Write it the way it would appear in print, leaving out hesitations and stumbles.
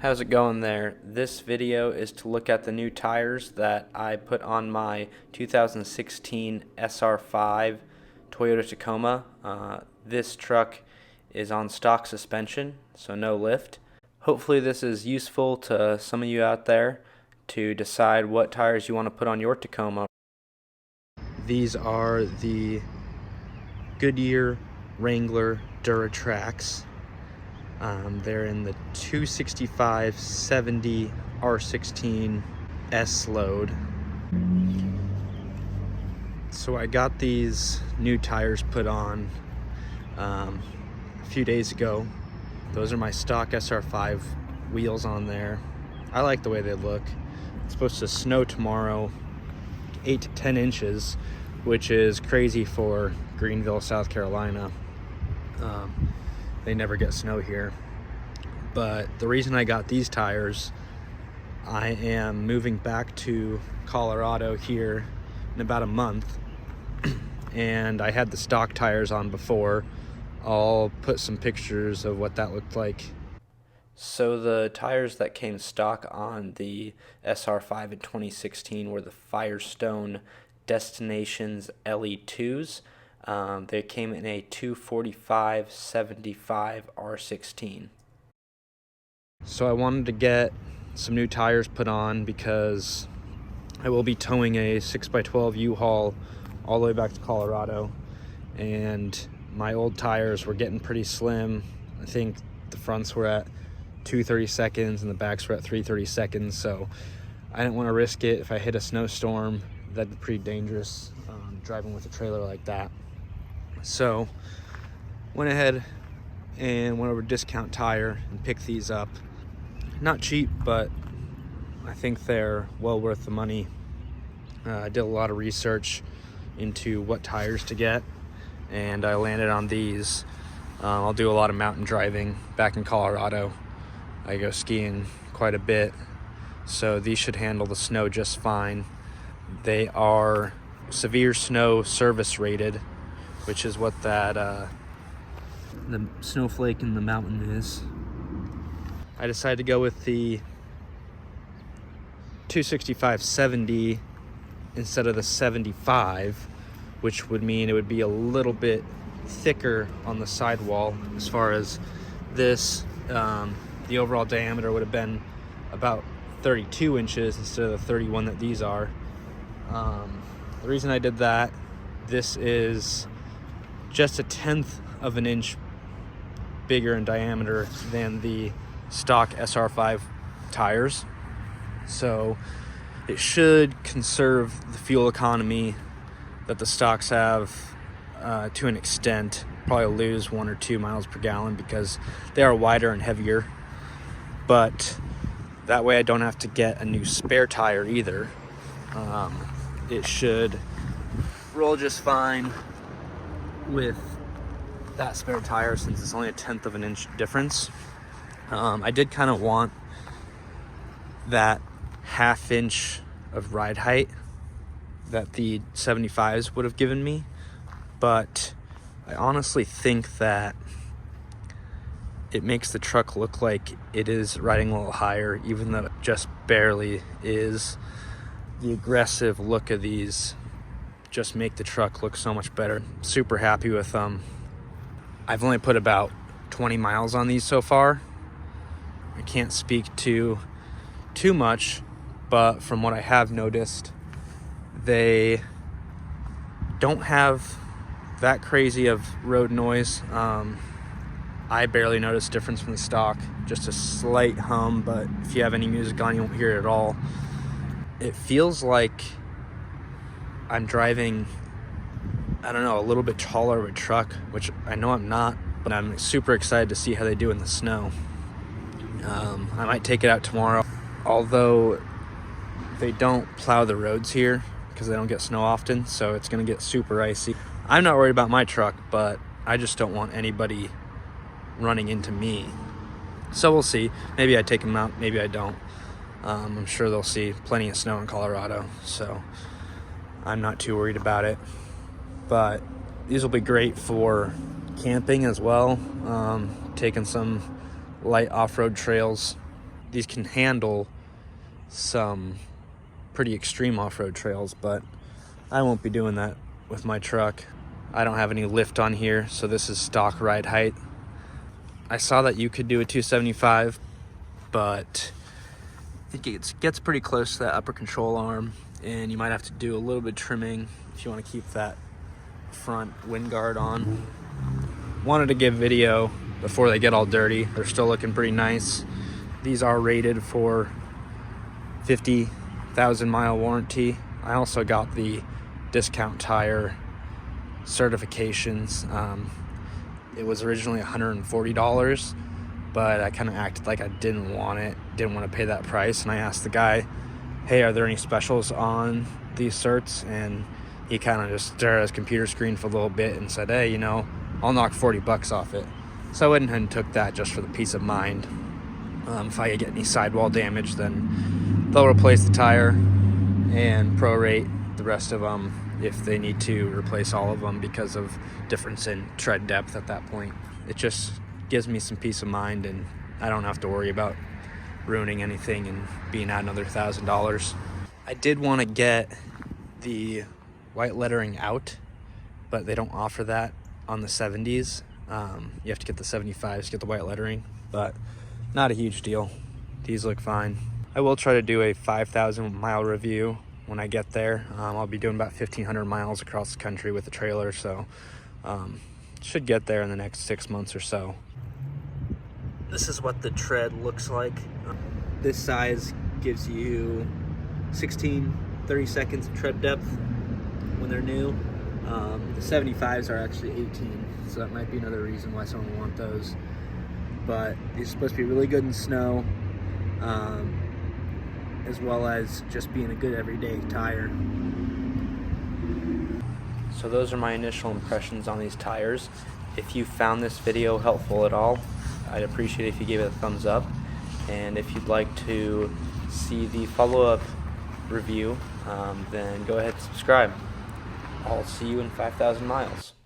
How's it going there? This video is to look at the new tires that I put on my 2016 SR5 Toyota Tacoma. This truck is on stock suspension, so no lift. Hopefully this is useful to some of you out there to decide what tires you want to put on your Tacoma. These are the Goodyear Wrangler Duratracs. They're in the 265/70 R16 S load. So I got these new tires put on a few days ago. Those are my stock SR5 wheels on there. I like the way they look. It's supposed to snow tomorrow, 8 to 10 inches, which is crazy for Greenville, South Carolina. They never get snow here. But the reason I got these tires, I am moving back to Colorado here in about a month, and I had the stock tires on before. I'll put some pictures of what that looked like. So the tires that came stock on the SR5 in 2016 were the Firestone Destinations LE2s. They came in a 245/75 R16. So I wanted to get some new tires put on because I will be towing a 6x12 U-Haul all the way back to Colorado, and my old tires were getting pretty slim. I think the fronts were at 2/32 and the backs were at 3/32, so I didn't want to risk it. If I hit a snowstorm, that'd be pretty dangerous, driving with a trailer like that. So went ahead and went over to Discount Tire and picked these up. Not cheap, but I think they're well worth the money. I did a lot of research into what tires to get, and I landed on these. I'll do a lot of mountain driving back in Colorado. I go skiing quite a bit, so these should handle the snow just fine. They are severe snow service rated, which is what that the snowflake in the mountain is. I decided to go with the 265/70 instead of the 75, which would mean it would be a little bit thicker on the sidewall. As far as this, the overall diameter would have been about 32 inches instead of the 31 that these are. The reason I did that, this is just 1/10 of an inch bigger in diameter than the stock SR5 tires, so it should conserve the fuel economy that the stocks have to an extent. Probably lose 1 or 2 miles per gallon because they are wider and heavier, but that way I don't have to get a new spare tire either. It should roll just fine with that spare tire since it's only 1/10 of an inch difference. I did kind of want that 1/2 inch of ride height that the 75s would have given me, but I honestly think that it makes the truck look like it is riding a little higher, even though it just barely is. The aggressive look of these just make the truck look so much better. Super happy with them. I've only put about 20 miles on these so far. I can't speak to too much, but from what I have noticed, they don't have that crazy of road noise. I barely notice difference from the stock, just a slight hum, but if you have any music on, you won't hear it at all. It feels like I'm driving, I don't know, a little bit taller of a truck, which I know I'm not, but I'm super excited to see how they do in the snow. I might take it out tomorrow, although they don't plow the roads here because they don't get snow often, so it's going to get super icy. I'm not worried about my truck, but I just don't want anybody running into me. So we'll see. Maybe I take them out, maybe I don't. I'm sure they'll see plenty of snow in Colorado, so I'm not too worried about it. But these will be great for camping as well, taking some light off-road trails. these can handle some pretty extreme off-road trails, but I won't be doing that with my truck. I don't have any lift on here, so this is stock ride height. I saw that you could do a 275, but it gets pretty close to that upper control arm, and you might have to do a little bit of trimming if you want to keep that front wind guard on. Wanted to give video before they get all dirty. They're still looking pretty nice. These are rated for 50,000 mile warranty. I also got the discount tire certifications. It was originally $140, but I kind of acted like I didn't want to pay that price, and I asked the guy, hey, are there any specials on these certs? And he kind of just stared at his computer screen for a little bit and said, hey, you know, I'll knock 40 bucks off it. So I went ahead and took that just for the peace of mind. If I get any sidewall damage, then they'll replace the tire and prorate the rest of them if they need to replace all of them because of difference in tread depth at that point. It just gives me some peace of mind, and I don't have to worry about ruining anything and being at another $1,000. I did want to get the white lettering out, but they don't offer that on the 70s. You have to get the 75s to get the white lettering, but not a huge deal. These look fine. I will try to do a 5,000 mile review when I get there. I'll be doing about 1,500 miles across the country with the trailer, so should get there in the next 6 months or so. This is what the tread looks like. This size gives you 30 seconds of tread depth when they're new. The 75s are actually 18, so that might be another reason why someone would want those. But these are supposed to be really good in snow, as well as just being a good everyday tire. So those are my initial impressions on these tires. If you found this video helpful at all, I'd appreciate it if you gave it a thumbs up. And if you'd like to see the follow-up review, then go ahead and subscribe. I'll see you in 5,000 miles.